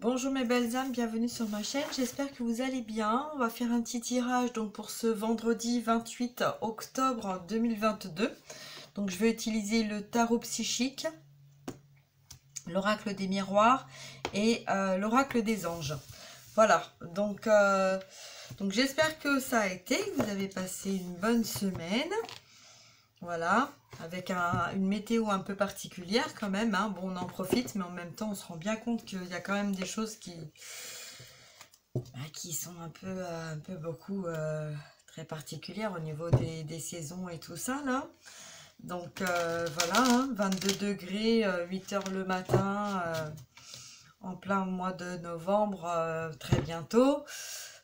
Bonjour mes belles âmes, bienvenue sur ma chaîne, j'espère que vous allez bien. On va faire un petit tirage donc pour ce vendredi 28 octobre 2022. Donc je vais utiliser le tarot psychique, l'oracle des miroirs et l'oracle des anges. Voilà, donc j'espère que ça a été, que vous avez passé une bonne semaine. Voilà, avec une météo un peu particulière quand même, hein. Bon, on en profite, mais en même temps, on se rend bien compte qu'il y a quand même des choses qui sont un peu beaucoup très particulières au niveau des saisons et tout ça, là. Donc, voilà, hein, 22 degrés, 8 heures le matin, en plein mois de novembre, très bientôt.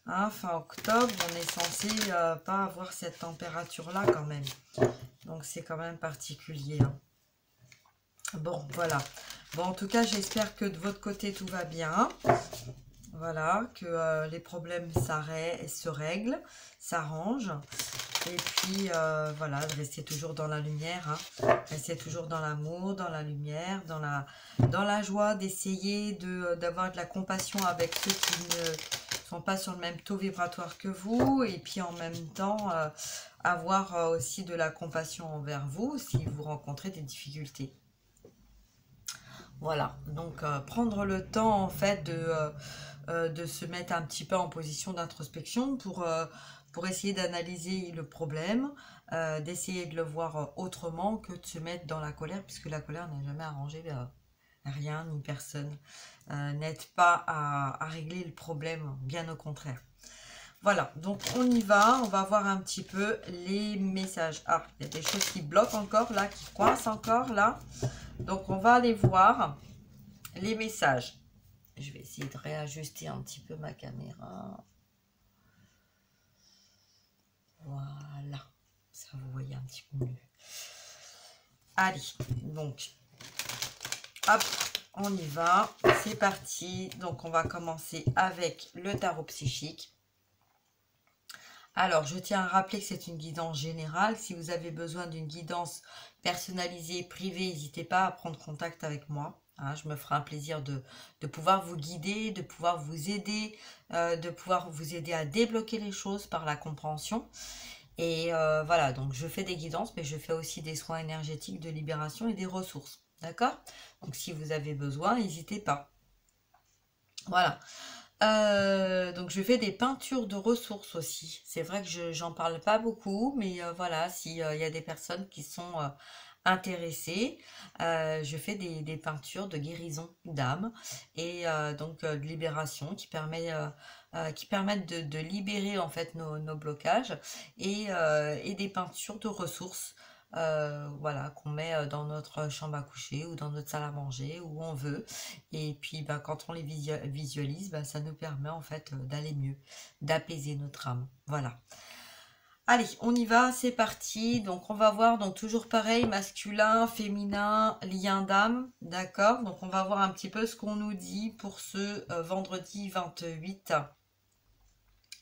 Hein, fin octobre, on est censé pas avoir cette température-là quand même. Donc c'est quand même particulier. Hein. Bon, voilà. Bon, en tout cas, j'espère que de votre côté, tout va bien. Voilà, que les problèmes se règlent, s'arrangent. Et puis, voilà, de rester toujours dans la lumière. Hein. Rester toujours dans l'amour, dans la lumière, dans la joie, d'essayer d'avoir de la compassion avec ceux qui ne sont pas sur le même taux vibratoire que vous. Et puis, en même temps, avoir aussi de la compassion envers vous si vous rencontrez des difficultés. Voilà, donc prendre le temps en fait de se mettre un petit peu en position d'introspection pour essayer d'analyser le problème, d'essayer de le voir autrement que de se mettre dans la colère, puisque la colère n'a jamais arrangé rien ni personne, n'aide pas à régler le problème, bien au contraire. Voilà, donc on y va, on va voir un petit peu les messages. Ah, il y a des choses qui bloquent encore là, qui coincent encore là. Donc on va aller voir les messages. Je vais essayer de réajuster un petit peu ma caméra. Voilà, ça vous voyez un petit peu mieux. Allez, donc, hop, on y va, c'est parti. Donc on va commencer avec le tarot psychique. Alors, je tiens à rappeler que c'est une guidance générale. Si vous avez besoin d'une guidance personnalisée, privée, n'hésitez pas à prendre contact avec moi. Hein, je me ferai un plaisir de pouvoir vous guider, de pouvoir vous aider, à débloquer les choses par la compréhension. Et voilà, donc je fais des guidances, mais je fais aussi des soins énergétiques de libération et des ressources. D'accord? Donc, si vous avez besoin, n'hésitez pas. Voilà. Donc je fais des peintures de ressources aussi. C'est vrai que j'en parle pas beaucoup, mais voilà, s'il y a des personnes qui sont intéressées, je fais des peintures de guérison d'âme et donc de libération qui permettent de libérer en fait nos blocages et des peintures de ressources. Voilà, qu'on met dans notre chambre à coucher ou dans notre salle à manger, où on veut. Et puis quand on les visualise, ça nous permet en fait d'aller mieux, d'apaiser notre âme. Voilà. Allez, on y va, c'est parti. Donc on va voir, donc toujours pareil, masculin, féminin, lien d'âme, d'accord. Donc on va voir un petit peu ce qu'on nous dit pour ce vendredi 28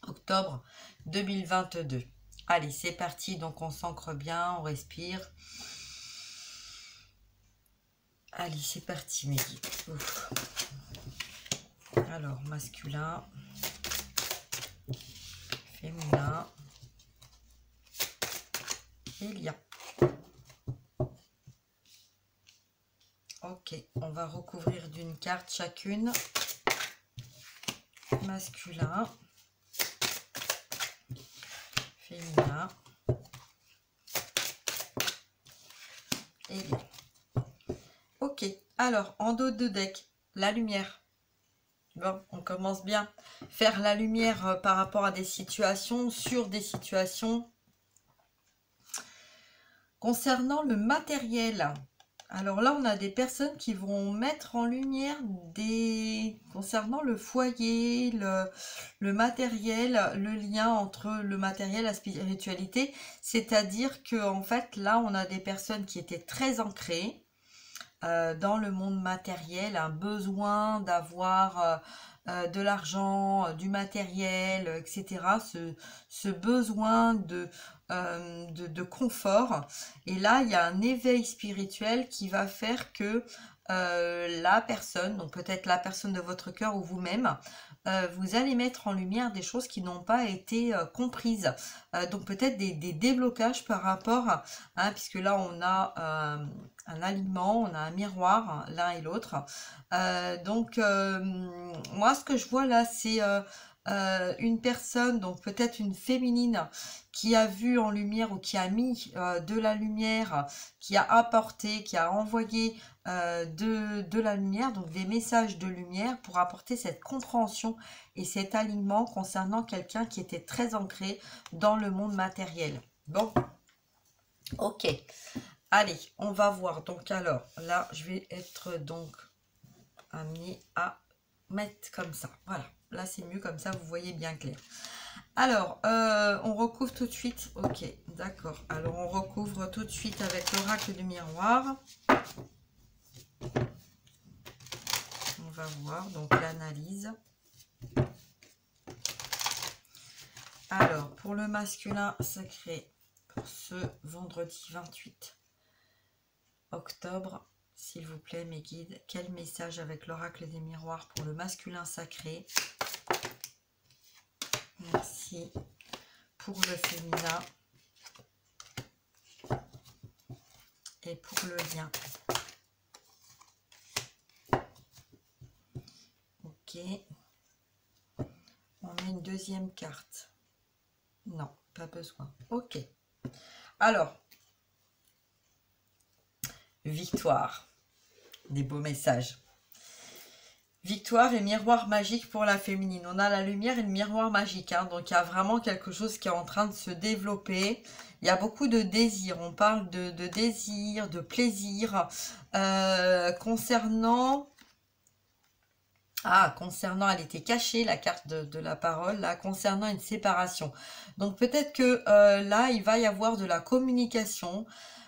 octobre 2022. Allez, c'est parti, donc on s'ancre bien, on respire. Allez, c'est parti, mes guides. Alors, masculin, féminin et lien. Ok, on va recouvrir d'une carte chacune. Masculin, féminin et lien. Ok, alors en dos de deck, la lumière. Bon, on commence bien. Faire la lumière par rapport à des situations, sur des situations. Concernant le matériel, alors là, on a des personnes qui vont mettre en lumière concernant le foyer, le matériel, le lien entre le matériel et la spiritualité. C'est-à-dire que en fait, là, on a des personnes qui étaient très ancrées dans le monde matériel, un besoin d'avoir de l'argent, du matériel, etc. Ce besoin de confort. Et là, il y a un éveil spirituel qui va faire que la personne, donc peut-être la personne de votre cœur ou vous-même, vous allez mettre en lumière des choses qui n'ont pas été comprises. Donc peut-être des déblocages par rapport, puisque là on a un aliment, on a un miroir, l'un et l'autre. Donc moi ce que je vois là, c'est une personne, donc peut-être une féminine, qui a vu en lumière ou qui a mis de la lumière, qui a apporté, qui a envoyé de la lumière, donc des messages de lumière pour apporter cette compréhension et cet alignement concernant quelqu'un qui était très ancré dans le monde matériel. Bon, ok. Allez, on va voir. Donc alors, là, je vais être donc amenée à mettre comme ça. Voilà, là c'est mieux comme ça, vous voyez bien clair. Alors, on recouvre tout de suite. Ok, d'accord. Alors, on recouvre tout de suite avec l'oracle du miroir. On va voir donc l'analyse. Alors, pour le masculin sacré, pour ce vendredi 28 octobre, s'il vous plaît, mes guides, quel message avec l'oracle des miroirs pour le masculin sacré? Merci. Pour le féminin et pour le lien. Ok. On a une deuxième carte. Non, pas besoin. Ok. Alors, victoire. Des beaux messages. Victoire et miroir magique pour la féminine. On a la lumière et le miroir magique. Donc, il y a vraiment quelque chose qui est en train de se développer. Il y a beaucoup de désir. On parle de désir, de plaisir. Concernant... concernant, elle était cachée, la carte de la parole, là, concernant une séparation. Donc, peut-être que là, il va y avoir de la communication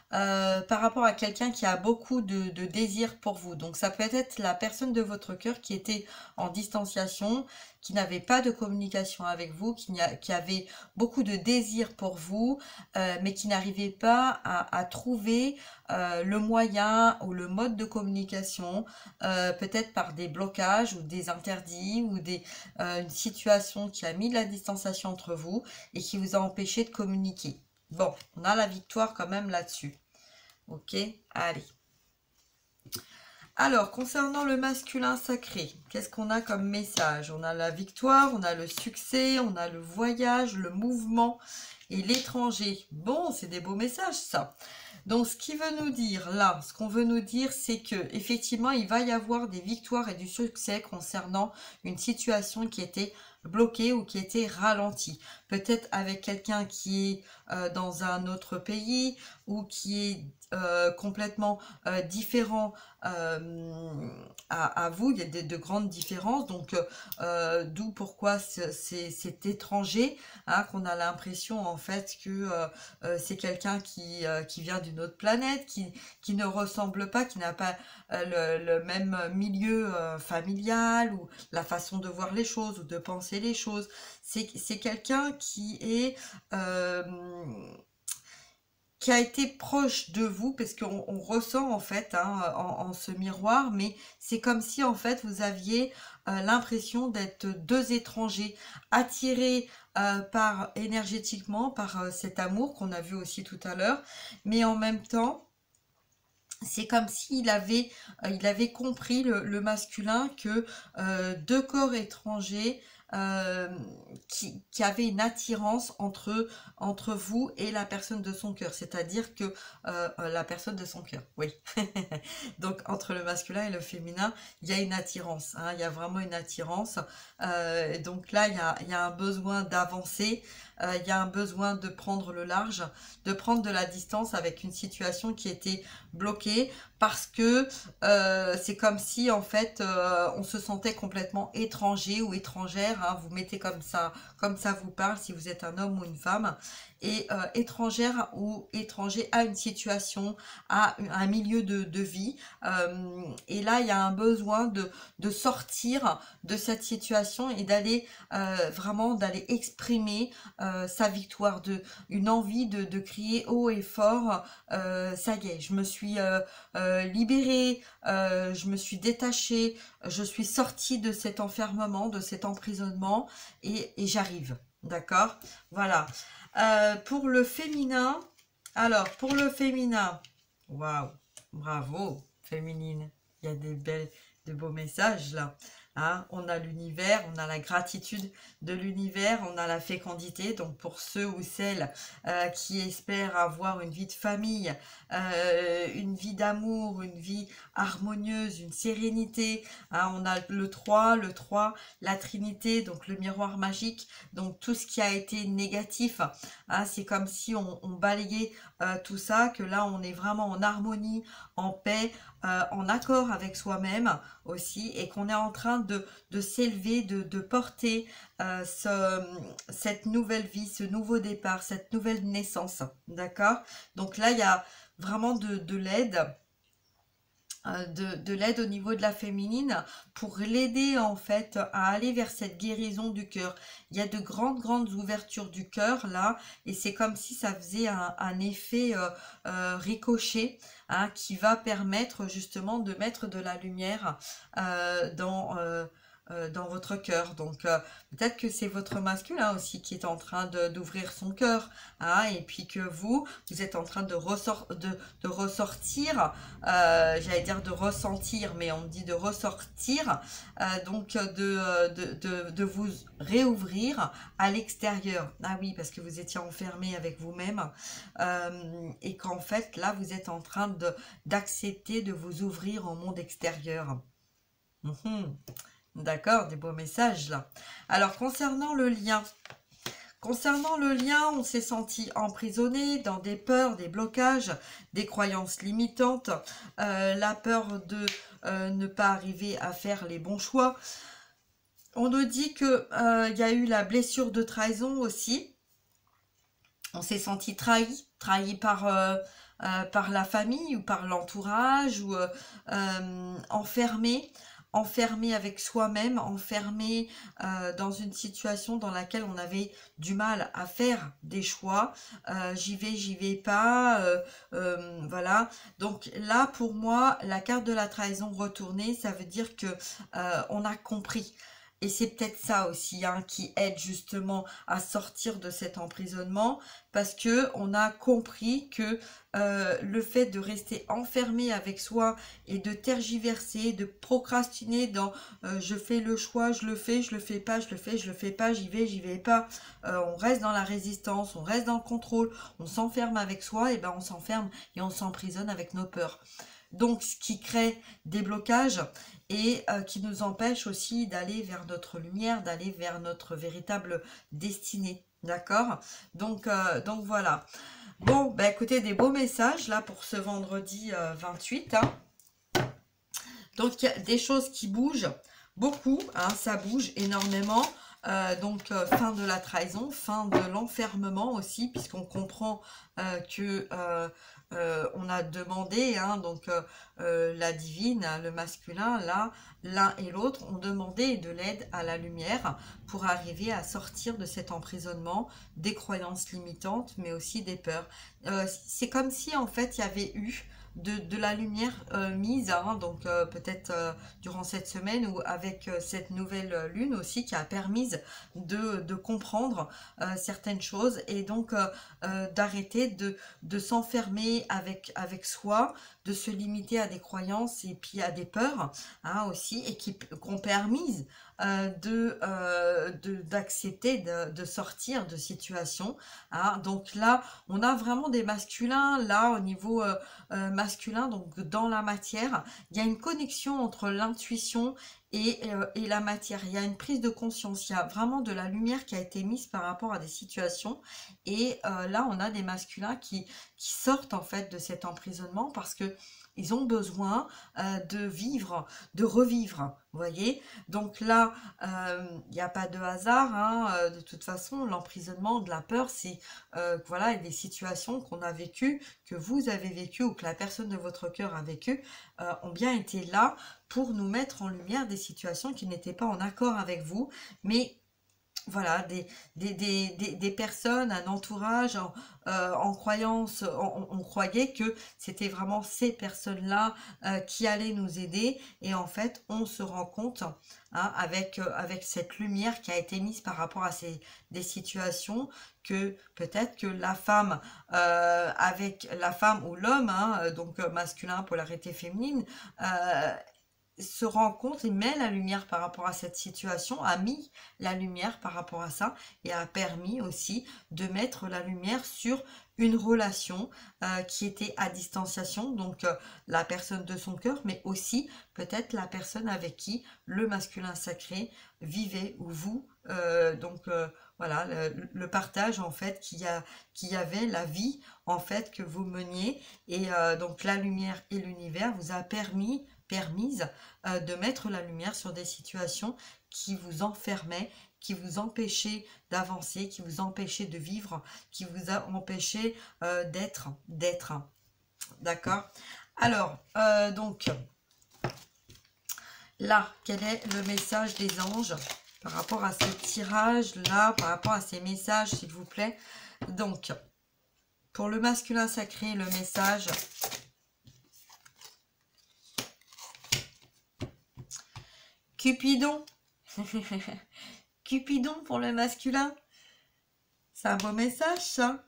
par rapport à quelqu'un qui a beaucoup de désir pour vous. Donc ça peut être la personne de votre cœur qui était en distanciation, qui n'avait pas de communication avec vous, qui avait beaucoup de désir pour vous, mais qui n'arrivait pas à trouver le moyen ou le mode de communication, peut-être par des blocages ou des interdits ou une situation qui a mis de la distanciation entre vous et qui vous a empêché de communiquer. Bon, on a la victoire quand même là-dessus. Ok, allez. Alors, concernant le masculin sacré, qu'est-ce qu'on a comme message? On a la victoire, on a le succès, on a le voyage, le mouvement et l'étranger. Bon, c'est des beaux messages, ça. Donc, ce qui veut nous dire, là, ce qu'on veut nous dire, c'est que effectivement, il va y avoir des victoires et du succès concernant une situation qui était bloquée ou qui était ralentie. Peut-être avec quelqu'un qui est dans un autre pays ou qui est complètement différent à vous. Il y a de grandes différences, donc d'où pourquoi c'est étranger, qu'on a l'impression en fait que c'est quelqu'un qui vient d'une autre planète, qui ne ressemble pas, qui n'a pas le même milieu familial ou la façon de voir les choses ou de penser les choses. C'est quelqu'un qui est qui a été proche de vous, parce qu'on ressent en fait en ce miroir, mais c'est comme si en fait vous aviez l'impression d'être deux étrangers attirés par énergétiquement par cet amour qu'on a vu aussi tout à l'heure, mais en même temps c'est comme s'il il avait compris le masculin que deux corps étrangers qui avait une attirance entre vous et la personne de son cœur, c'est-à-dire que la personne de son cœur, oui. Donc entre le masculin et le féminin, il y a une attirance, il y a vraiment une attirance. Donc là, il y a un besoin d'avancer, il y a un besoin de prendre le large, de prendre de la distance avec une situation qui était bloquée, parce que c'est comme si en fait on se sentait complètement étranger ou étrangère, vous mettez comme ça vous parle si vous êtes un homme ou une femme, et étrangère ou étranger à une situation, à un milieu de vie, et là il y a un besoin de sortir de cette situation et d'aller vraiment d'aller exprimer sa victoire, une envie de crier haut et fort, ça y est, je me suis libérée, je me suis détachée, je suis sortie de cet enfermement, de cet emprisonnement et j'arrive. D'accord? Voilà. Pour le féminin, alors pour le féminin, waouh, bravo, féminine. Il y a de beaux messages là. Hein, on a l'univers, on a la gratitude de l'univers, on a la fécondité. Donc pour ceux ou celles qui espèrent avoir une vie de famille, une vie d'amour, une vie harmonieuse, une sérénité, hein, on a le 3, la Trinité, donc le miroir magique. Donc tout ce qui a été négatif, hein, c'est comme si on balayait tout ça, que là on est vraiment en harmonie, en paix, en accord avec soi-même aussi, et qu'on est en train de s'élever, de porter cette nouvelle vie, ce nouveau départ, cette nouvelle naissance. D'accord? Donc là, il y a vraiment de l'aide. De l'aide au niveau de la féminine pour l'aider en fait à aller vers cette guérison du cœur. Il y a de grandes ouvertures du cœur là, et c'est comme si ça faisait un effet ricochet, hein, qui va permettre justement de mettre de la lumière dans votre cœur. Donc peut-être que c'est votre masculin aussi qui est en train d'ouvrir son cœur, hein, et puis que vous êtes en train de ressortir, j'allais dire de ressentir, mais on me dit de ressortir, donc de vous réouvrir à l'extérieur. Ah oui, parce que vous étiez enfermé avec vous-même, et qu'en fait là vous êtes en train d'accepter de vous ouvrir au monde extérieur. D'accord, des beaux messages là. Alors concernant le lien, on s'est senti emprisonné dans des peurs, des blocages, des croyances limitantes, la peur de ne pas arriver à faire les bons choix. On nous dit que y a eu la blessure de trahison aussi. On s'est senti trahi par la famille ou par l'entourage, ou enfermé avec soi-même, enfermé dans une situation dans laquelle on avait du mal à faire des choix. J'y vais pas, voilà. Donc là, pour moi, la carte de la trahison retournée, ça veut dire que on a compris. Et c'est peut-être ça aussi, hein, qui aide justement à sortir de cet emprisonnement, parce que on a compris que le fait de rester enfermé avec soi et de tergiverser, de procrastiner dans je fais le choix, je le fais pas, je le fais pas, j'y vais pas, on reste dans la résistance, on reste dans le contrôle, on s'enferme avec soi, et ben on s'enferme et on s'emprisonne avec nos peurs. Donc ce qui crée des blocages et qui nous empêche aussi d'aller vers notre lumière, d'aller vers notre véritable destinée. D'accord? Donc voilà. Bon, bah écoutez, des beaux messages là pour ce vendredi 28. Hein. Donc il y a des choses qui bougent beaucoup, hein, ça bouge énormément. Fin de la trahison, fin de l'enfermement aussi, puisqu'on comprend que on a demandé, hein, la divine, le masculin, là, l'un et l'autre ont demandé de l'aide à la lumière pour arriver à sortir de cet emprisonnement, des croyances limitantes, mais aussi des peurs. C'est comme si en fait il y avait eu de la lumière mise, hein, peut-être durant cette semaine, ou avec cette nouvelle lune aussi, qui a permis de comprendre certaines choses, et donc d'arrêter de s'enfermer avec soi, de se limiter à des croyances et puis à des peurs, hein, aussi, et qui ont permis d'accepter de sortir de situations, hein. Donc là on a vraiment des masculins là au niveau masculin, donc dans la matière il y a une connexion entre l'intuition et la matière. Il y a une prise de conscience, il y a vraiment de la lumière qui a été mise par rapport à des situations, et là on a des masculins qui sortent en fait de cet emprisonnement, parce que ils ont besoin de vivre, de revivre, vous voyez. Donc là, il n'y a pas de hasard, hein, de toute façon, l'emprisonnement, de la peur, c'est voilà, des situations qu'on a vécues, que vous avez vécues, ou que la personne de votre cœur a vécues, ont bien été là pour nous mettre en lumière des situations qui n'étaient pas en accord avec vous, mais voilà, des personnes, un entourage, en croyance, on croyait que c'était vraiment ces personnes-là qui allaient nous aider. Et en fait, on se rend compte, hein, avec cette lumière qui a été mise par rapport à des situations, que peut-être que la femme, avec la femme ou l'homme, hein, donc masculin, polarité féminine, se rend compte et met la lumière par rapport à cette situation, a mis la lumière par rapport à ça et a permis aussi de mettre la lumière sur une relation qui était à distanciation, donc la personne de son cœur, mais aussi peut-être la personne avec qui le masculin sacré vivait, ou vous, voilà, le partage en fait qu'il y avait, la vie en fait que vous meniez, et donc la lumière et l'univers vous a permise de mettre la lumière sur des situations qui vous enfermaient, qui vous empêchaient d'avancer, qui vous empêchaient de vivre, qui vous a empêché d'être. D'accord? Alors, donc, là, quel est le message des anges par rapport à ce tirage-là, par rapport à ces messages, s'il vous plaît? Donc, pour le masculin sacré, le message... Cupidon. Cupidon pour le masculin. C'est un beau message, ça.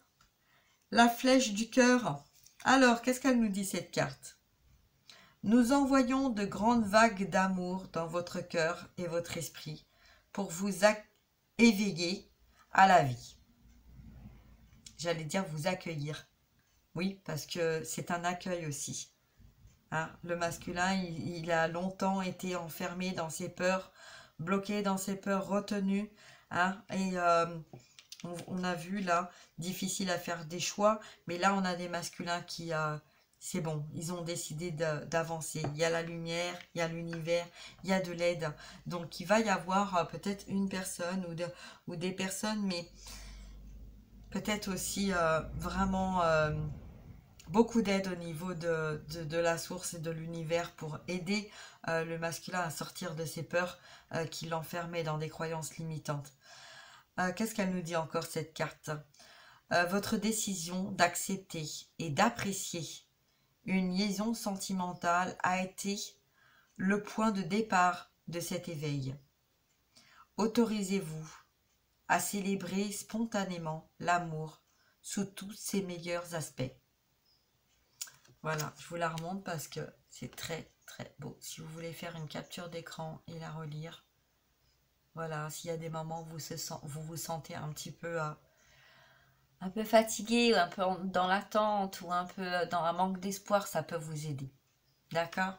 La flèche du cœur. Alors, qu'est-ce qu'elle nous dit, cette carte? Nous envoyons de grandes vagues d'amour dans votre cœur et votre esprit pour vous éveiller à la vie. J'allais dire vous accueillir. Oui, parce que c'est un accueil aussi. Hein, le masculin, il a longtemps été enfermé dans ses peurs, bloqué dans ses peurs, retenu. Hein, et on a vu là, difficile à faire des choix, mais là on a des masculins qui, c'est bon, ils ont décidé d'avancer. Il y a la lumière, il y a l'univers, il y a de l'aide. Donc il va y avoir peut-être une personne ou des personnes, mais peut-être aussi vraiment... beaucoup d'aide au niveau de la source et de l'univers pour aider le masculin à sortir de ses peurs qui l'enfermaient dans des croyances limitantes. Qu'est-ce qu'elle nous dit encore, cette carte? Votre décision d'accepter et d'apprécier une liaison sentimentale a été le point de départ de cet éveil. Autorisez-vous à célébrer spontanément l'amour sous tous ses meilleurs aspects. Voilà, je vous la remonte parce que c'est très très beau. Si vous voulez faire une capture d'écran et la relire, voilà, s'il y a des moments où vous vous sentez un petit peu fatigué, ou un peu dans l'attente, ou un peu dans un manque d'espoir, ça peut vous aider. D'accord?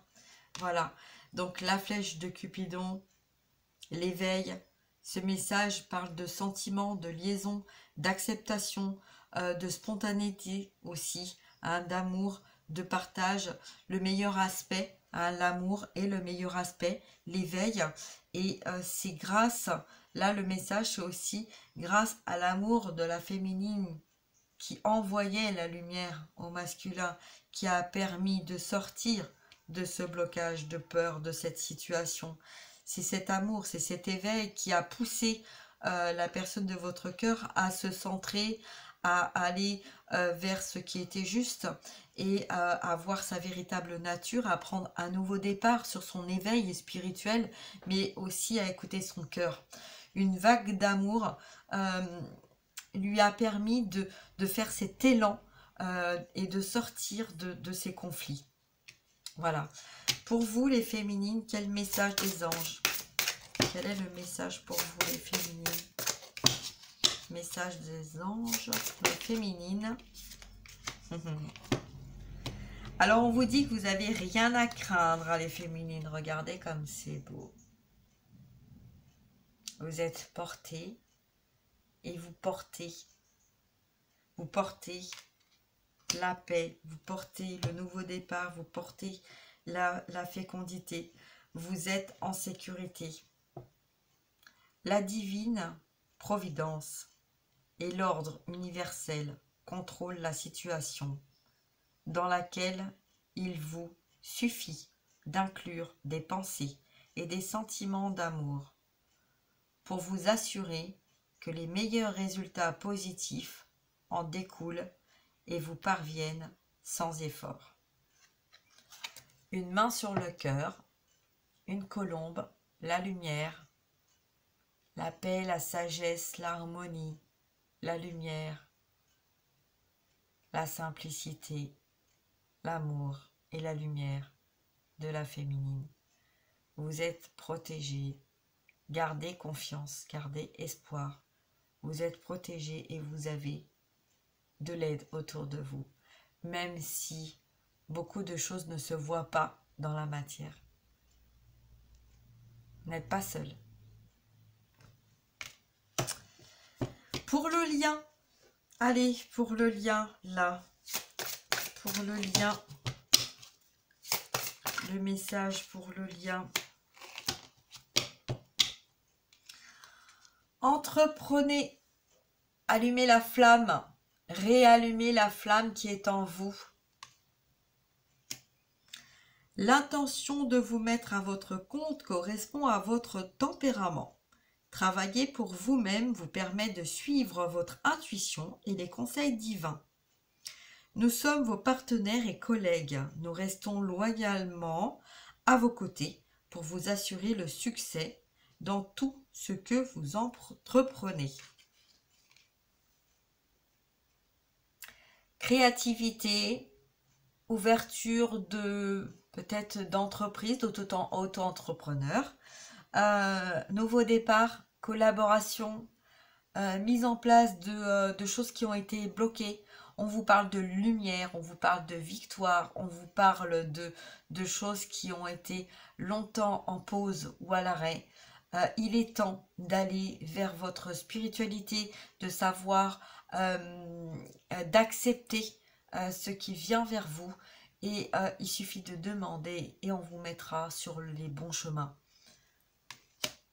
Voilà, donc la flèche de Cupidon, l'éveil, ce message parle de sentiments, de liaison, d'acceptation, de spontanéité aussi, hein, d'amour, de partage, le meilleur aspect, hein, l'amour est le meilleur aspect, l'éveil, et c'est grâce, là le message c'est aussi grâce à l'amour de la féminine qui envoyait la lumière au masculin, qui a permis de sortir de ce blocage de peur, de cette situation. C'est cet amour, c'est cet éveil qui a poussé la personne de votre cœur à se centrer, à aller vers ce qui était juste, et à voir sa véritable nature, à prendre un nouveau départ sur son éveil spirituel, mais aussi à écouter son cœur. Une vague d'amour lui a permis de faire cet élan et de sortir de ces conflits. Voilà. Pour vous, les féminines, quel message des anges? Quel est le message pour vous, les féminines? Message des anges, les féminines. Alors, on vous dit que vous n'avez rien à craindre, les féminines. Regardez comme c'est beau. Vous êtes portées et vous portez la paix, vous portez le nouveau départ, vous portez la fécondité. Vous êtes en sécurité. La divine providence et l'ordre universel contrôlent la situation dans laquelle il vous suffit d'inclure des pensées et des sentiments d'amour pour vous assurer que les meilleurs résultats positifs en découlent et vous parviennent sans effort. Une main sur le cœur, une colombe, la lumière, la paix, la sagesse, l'harmonie, la lumière, la simplicité, l'amour et la lumière de la féminine. Vous êtes protégés, gardez confiance, gardez espoir. Vous êtes protégés et vous avez de l'aide autour de vous, même si beaucoup de choses ne se voient pas dans la matière. Vous n'êtes pas seul. Pour le lien, allez, pour le lien, là, pour le lien, le message pour le lien. Entreprenez, allumez la flamme, réallumez la flamme qui est en vous. L'intention de vous mettre à votre compte correspond à votre tempérament. Travailler pour vous-même vous permet de suivre votre intuition et les conseils divins. Nous sommes vos partenaires et collègues. Nous restons loyalement à vos côtés pour vous assurer le succès dans tout ce que vous entreprenez. Créativité, ouverture de peut-être d'entreprise, d'auto-entrepreneur, nouveau départ, collaboration, mise en place de choses qui ont été bloquées. On vous parle de lumière, on vous parle de victoire, on vous parle de choses qui ont été longtemps en pause ou à l'arrêt. Il est temps d'aller vers votre spiritualité, de savoir, d'accepter ce qui vient vers vous. Et il suffit de demander et on vous mettra sur les bons chemins.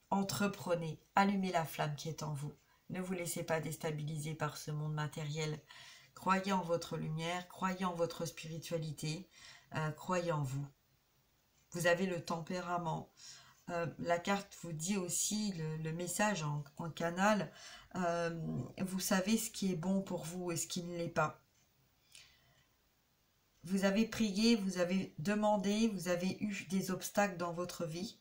Entreprenez, allumez la flamme qui est en vous. Ne vous laissez pas déstabiliser par ce monde matériel. Croyez en votre lumière, croyez en votre spiritualité, croyez en vous. Vous avez le tempérament. La carte vous dit aussi, le message en canal, vous savez ce qui est bon pour vous et ce qui ne l'est pas. Vous avez prié, vous avez demandé, vous avez eu des obstacles dans votre vie,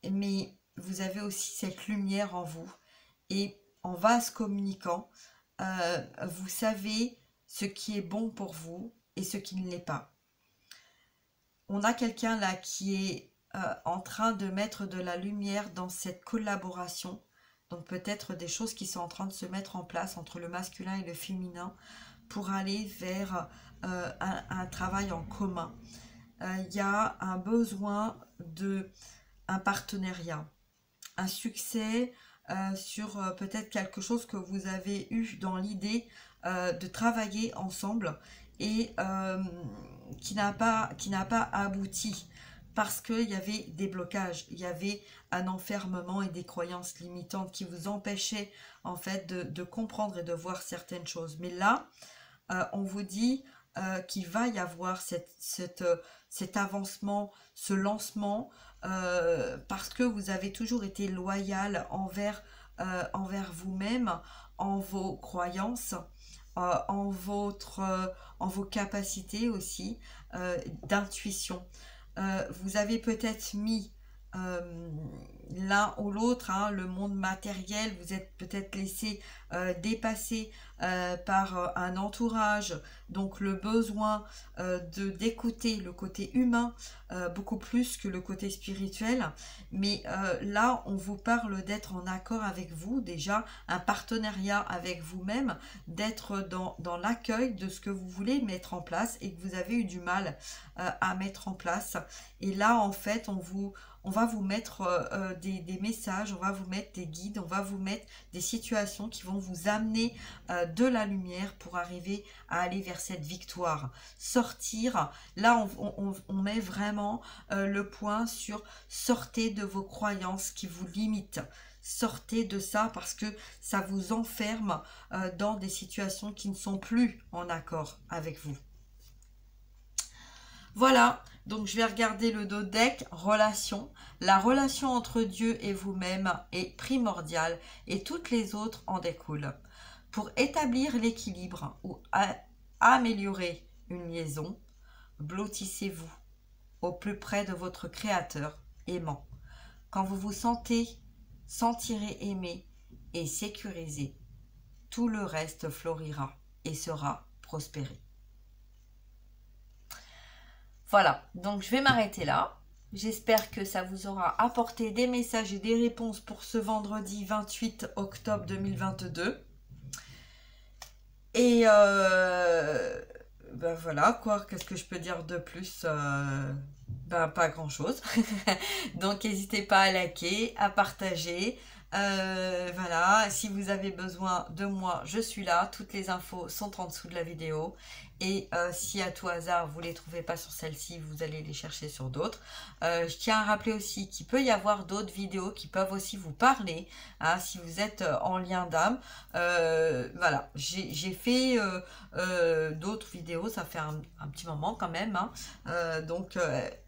mais vous avez aussi cette lumière en vous. Et en vase communicant, vous savez ce qui est bon pour vous et ce qui ne l'est pas. On a quelqu'un là qui est en train de mettre de la lumière dans cette collaboration. Donc peut-être des choses qui sont en train de se mettre en place entre le masculin et le féminin pour aller vers un travail en commun. Il y a un besoin d'un partenariat, un succès sur peut-être quelque chose que vous avez eu dans l'idée de travailler ensemble et qui n'a pas abouti parce qu'il y avait des blocages, il y avait un enfermement et des croyances limitantes qui vous empêchaient en fait de comprendre et de voir certaines choses. Mais là, on vous dit qu'il va y avoir cet avancement, ce lancement, parce que vous avez toujours été loyal envers vous-même, en vos croyances, en vos capacités aussi d'intuition. Vous avez peut-être mis l'un ou l'autre, hein, le monde matériel, vous êtes peut-être laissé dépasser par un entourage, donc le besoin d'écouter le côté humain beaucoup plus que le côté spirituel, mais là on vous parle d'être en accord avec vous, déjà un partenariat avec vous-même, d'être dans l'accueil de ce que vous voulez mettre en place et que vous avez eu du mal à mettre en place. Et là en fait on va vous mettre des messages, on va vous mettre des guides, on va vous mettre des situations qui vont vous amener de la lumière pour arriver à aller vers cette victoire. Sortir, là on met vraiment le point sur sortez de vos croyances qui vous limitent. Sortez de ça parce que ça vous enferme dans des situations qui ne sont plus en accord avec vous. Voilà, donc je vais regarder le dos deck, relation. La relation entre Dieu et vous-même est primordiale et toutes les autres en découlent. Pour établir l'équilibre ou améliorer une liaison, blottissez-vous au plus près de votre Créateur aimant. Quand vous vous sentirez aimé et sécurisé, tout le reste florira et sera prospéré. Voilà, donc je vais m'arrêter là. J'espère que ça vous aura apporté des messages et des réponses pour ce vendredi 28 octobre 2022. Et ben voilà quoi, qu'est-ce que je peux dire de plus, ben pas grand chose. Donc n'hésitez pas à liker, à partager. Voilà, si vous avez besoin de moi, je suis là. Toutes les infos sont en dessous de la vidéo. Et si à tout hasard vous ne les trouvez pas sur celle-ci, vous allez les chercher sur d'autres. Je tiens à rappeler aussi qu'il peut y avoir d'autres vidéos qui peuvent aussi vous parler, hein, si vous êtes en lien d'âme. Voilà, j'ai fait d'autres vidéos, ça fait un petit moment quand même, hein. Donc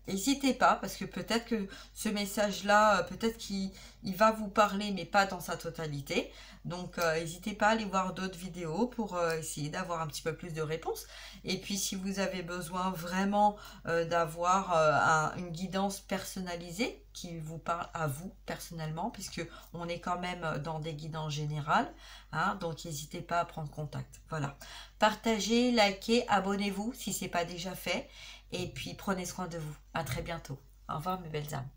n'hésitez pas, parce que peut-être que ce message-là, peut-être qu'il va vous parler, mais pas dans sa totalité. Donc n'hésitez pas à aller voir d'autres vidéos pour essayer d'avoir un petit peu plus de réponses. Et puis si vous avez besoin vraiment d'avoir une guidance personnalisée qui vous parle à vous personnellement, puisque on est quand même dans des guidances générales, hein, donc n'hésitez pas à prendre contact. Voilà, partagez, likez, abonnez-vous si ce n'est pas déjà fait, et puis prenez soin de vous. À très bientôt. Au revoir mes belles âmes.